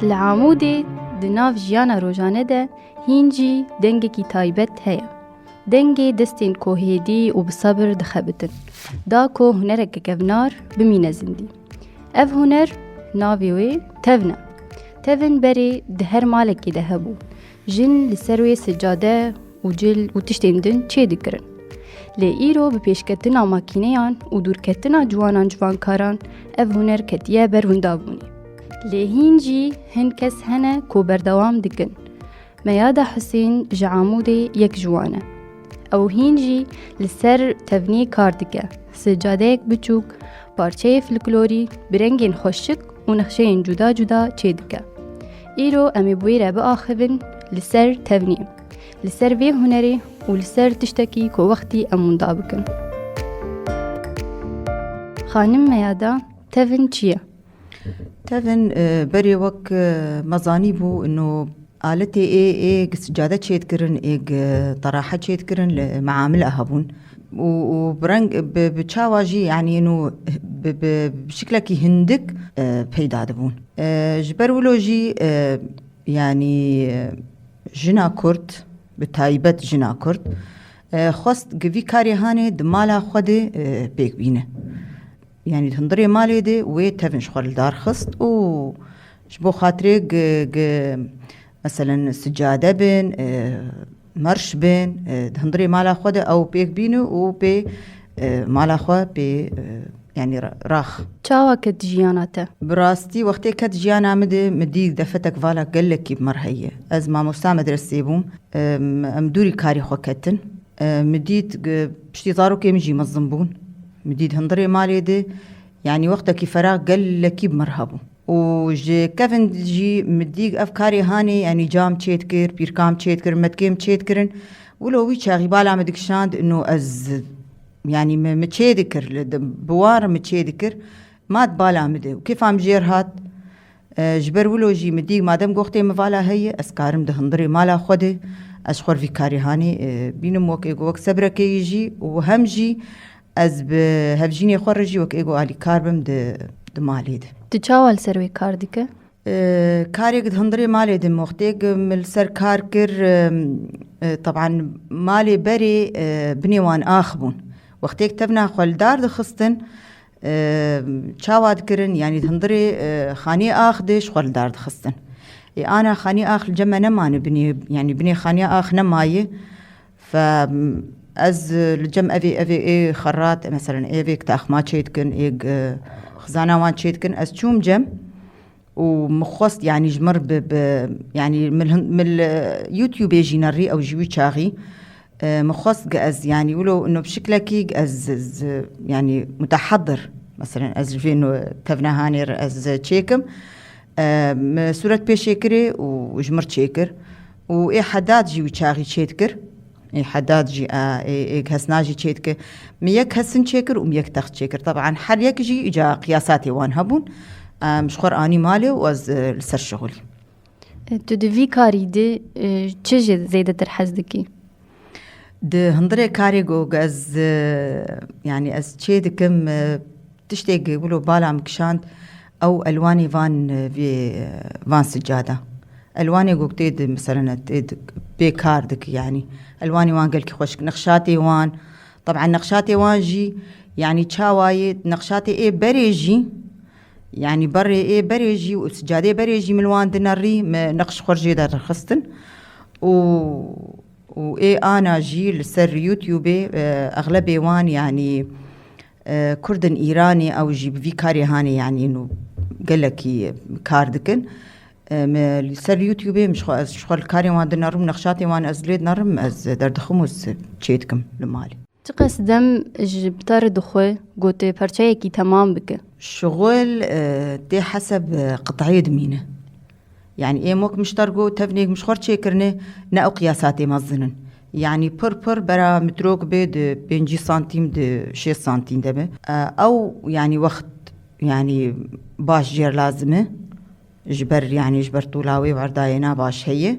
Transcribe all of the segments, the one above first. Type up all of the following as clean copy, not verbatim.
العمودي دناف جيانا روجانه ده هینجی دنگی کی تایبت هیا. دنگی دستین کوهیدی و بصبر دخبتن. دا کو هنرک کفنار بمینه زندی. اف هنر ناویوی تفنه. تفن بری دهر مالکی دهبو. جن لسروی سجاده و جل و تشتیندن چه دکرن. لی ایرو بپیشکتنا ماکینیان و دورکتنا جوانان جوانکاران اف هنر کتیه بروندابونی. لی هینجی هن کس هنه کو بردوام دکن. ميادا حسين جعامودي يك جوانا او هينجي لسر تبني كاردكا سجاديك بچوك بارچه فلكلوري برنگين خوشك ونخشين جدا جدا چيدكا ايرو امي بويرا بآخبن لسر تبني لسر في هنري ولسر تشتكي كو وقتي امون دابكن خانم ميادا تفن چيه؟ تفن بري وك مزاني بو انه آلتي إيه سجادة تشيد كرن إيه طراحة تشيد كرن معامل أهبون وبرنج بتشاواجي يعني إنه بشكلك هندك بيدا دبون جبرولوجي يعني جنا كرت بتايبت جنا كرت خست جوي كاري هاني دمالا خده بيك بينه يعني تندري مالي دي ويتفن شغل دار خست و جبو خاطري مثلا سجادة بين مرش بين هندري مالا خده أو بيك بينو وبي مالا خو بي يعني راخ چاوا كت جياناته براستي وقتي كت جيانا مدي دفتك فالا قلك بمرهية از ما مستعمد رسيبهم امدوري كاري خو كتن مديت بشتي طارو كي مجي مزنبون مديت هندري مالي دي يعني وقتك فراغ قلك بمرهبو وجي كفن جي مديق أفكاري هاني يعني جام تشيتكر بيركام تشيتكر متكيم تشيتكرن ولو ويشاغي بالا مدكشاند إنه أز يعني متشيدكر بوار متشيدكر ما تبالا مدي وكيف عم جير هات جبر ولو جي مديق مادام قوختي مفالا هي أسكارم دهندري مالا خده أشخور في كاري هاني بينم وك سبرك يجي وهم جي أز بهفجيني خورجي وك إيقو آلي كاربم دمالي ده تچاوال سروي كاردكه كاري قد هندري مالي دم وقتيق من سر كار كر طبعا مالي بري بنيوان آخبون وقتيق تبنا خالدار دخستن تشاواد كرن يعني هندري خاني آخدش خالدار دخستن أنا خاني آخ الجمع نمان بني يعني بني خاني آخ نماي فأز الجمع أفي خرات مثلا أفي كتاخ ما تشيتكن إيق خزانة وان تشيتكن أز تشوم جم ومخص يعني جمر يعني من اليوتيوب يجينا أو جيوي شاغي مخص أز يعني يقولوا إنه بشكلكي أز يعني متحضر مثلا أز فينو تفنا هانير أز تشيكم سورة بيشيكري وجمر تشيكر وإيه حداد جيوي شاغي تشيتكر إيه حداد جي إيه هسناجي تشيتك ميك هسن تشيكر وميك تخت تشيكر طبعا حال يكجي إجا قياساتي وان هبون مشخور آني مالي وأز لسر شغلي تدفي كاري دي تشجي زيادة ترحزدكي ده هندري كاري جو أز يعني أز تشيدكم تشتيق يقولوا بالا مكشاند أو ألواني فان سجادة ألواني جو تيد مثلا تيد بيكاردك يعني ألواني وان قلك خوشك نقشاتي وان طبعا نقشاتي وان جي يعني تشاواي نقشاتي إيه بريجي يعني بري إيه بريجي وسجادة بريجي من الوان دناري نقش خرجي دار خستن وإيه أنا جي لسر يوتيوبي أغلبي وان يعني كردن إيراني أو جي في كاري هاني يعني إنه قلكي كاردكن لسر يوتيوبي مش شغل كاري وان دنارم نقشاتي وان أزليد نرم أز درد خموس تشيتكم لمالي تقص دم جبتار دخوة قوتي برشايكي تمام بك الشغل دي حسب قطعية دمينة يعني إيه موك مشترقو تفنيك مش خور تشيكرني ناو قياساتي مظنن يعني بر برا متروك بيد بينجي سانتيم دي 6 سانتيم دبي أو يعني وقت يعني باش جير لازمه جبر طولاوي وعرداينا باش هي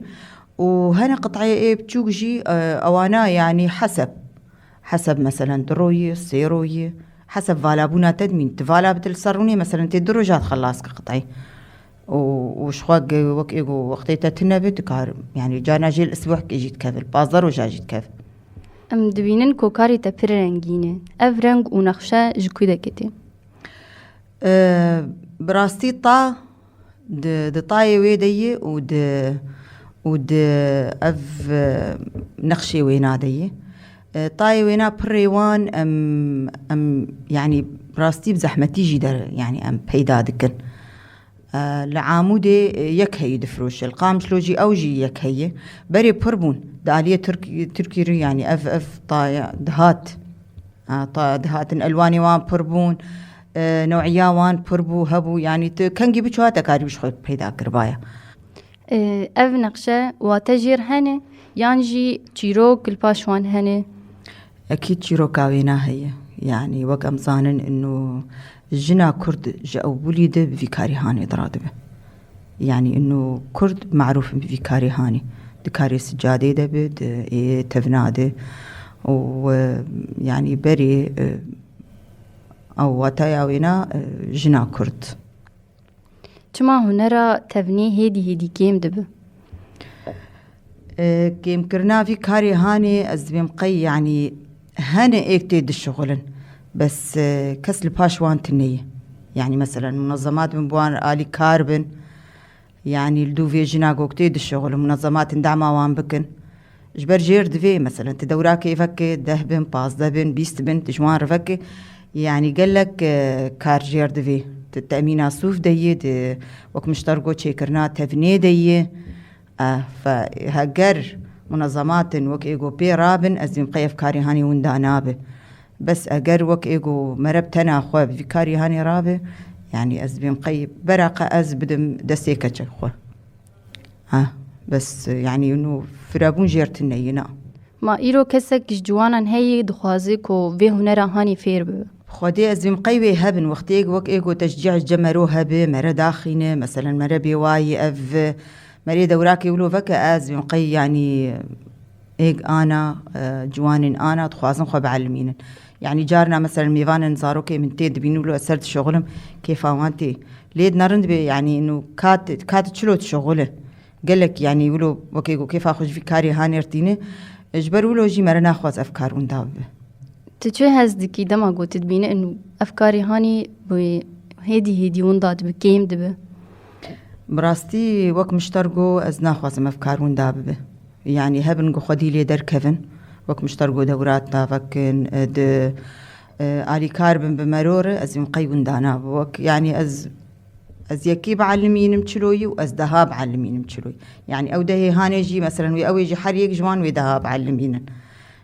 وهنا قطعية إيه بتشوجي أوانا يعني حسب مثلا دروي سيروي حسب فالابونا تدمين تفالا بتلسروني مثلا تدرجات خلاص قطعي وشخواق وك إيجو وقتيتا تنبت كار يعني جانا جيل الأسبوع كيجيت كافل بازار وجاجيت كافل ام دبینن کو کاری تا پر رنگینه اف رنگ و نقشه جکو دکتی براستي طا د طاي ويدي ود اف نقشي وينا دي طاي وينا بريوان ام يعني براستي بزحمتي جدر يعني ام بيدا دكن لعامودي يك هي دفروش القامش لوجي اوجي يك هي بري بربون داليه تركي يعني اف طاي دهات دهات الواني وان بربون نوعيا وان بربو هبو يعني كنجي بشواتا كاري بشخوت بيدا قربايا اف نقشه واتجير هنه يانجي تشيروك الباشوان هنه اكيد تشيروكاوينا هي يعني وقم ظانن انه جنا كرد جاءوا وليد بفيكاري هاني درادبه يعني انه كرد معروف بفيكاري هاني دكاري سجادي دبد تفناده ويعني بري او واتاياوينا جنا كرد چما هنرا تبني هيدي كيم دبه كيم كرنا في كاري هاني أزبيم قي يعني هاني ايكتيد الشغلن بس كسل باشوان تنية يعني مثلا منظمات من بوان آلي كاربن يعني الدوفي جناقو كتيد الشغل منظمات دعمة وان بكن جبر جير دفي مثلا تدوراكي يفكي دهبن باس دهبن بيست بن تجوان رفكي يعني قال لك كار جير دفي التأمين صوف دي وك مشترقو تشيكرنا تفني دي فهجر منظمات وك إيجو بي رابن أزم قيف كاري هاني وندانابه بس أجر وك إيجو مربتنا أخوة في كاري هاني رابه يعني أزم قيب برقة أز بدم دسيكة أخوة بس يعني إنه فرابون جيرتنا ينا ما إيرو كسك جوانا هي دخوازيك وفي هنرا هاني فير بو خدي أزم قيبي هبن وقتيك وك إيجو تشجيع الجمرو هبه مرة داخينة مثلا مرة بيواي أف مري دوراكي ولو فكا أزم قي يعني إيج أنا جوانين أنا تخوازن خو بعلمين يعني جارنا مثلا ميفان نزاروكي من تيد بينو له أسرت شغلهم كيف أوانتي ليد نرند يعني إنه كات تشلو شغله قالك يعني ولو وكيجو كيف أخرج في كاري هانيرتينه إجبر ولو جي مرنا خواز أفكار وندابه تشوي هزدكي دما قلت تبينه إنه أفكاري هاني هيدي ونداد بكيم دبه براستي وك مشترقو أزنا خوازم أفكار وندابه يعني هبن خدي لي در كفن وك مشترقو دورات نافكن آلي كاربن بمرورة أزم قيون دانا وك يعني أز يكي بعلمين مشلوي وأز دها بعلمين مشلوي يعني أو دهي هانيجي مثلا وي أو يجي حريق جوان ويدها بعلمين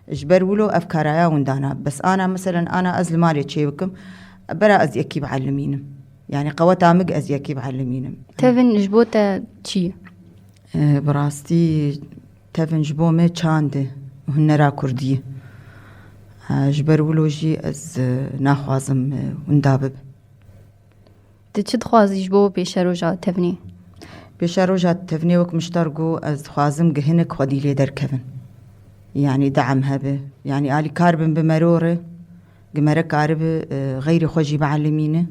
إجبر ولو أفكارها وندانا بس أنا مثلا أنا أز المالي تشيبكم برا أز يكي بعلمين يعني قوتا مق أز يكي بعلمين تفن جبوتا تشي براستي تفن جبو مي چانده وهنرا كردية جبر ولوجي از ناخوازم وندابب تشد خوازي جبو بيشاروجا تفني بيشاروجا تفني وك مشترقو از خوازم جهنك خدي لي در كفن يعني دعم هبه يعني آلي كاربن بمرورة جمرة كارب غير خوجي بعلمينه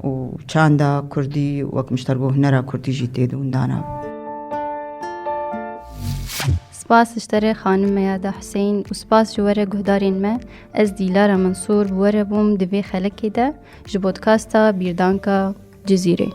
وچاندا كردي وك مشترقو هنرا كردي جيتيد وندانا سپاس اشتري خانم ميادة حسين وسپاس جوارة قهدارين ما از ديلارة منصور بوارة بوم دبي خلقي دا جبودكاستا بيردانكا جزيرة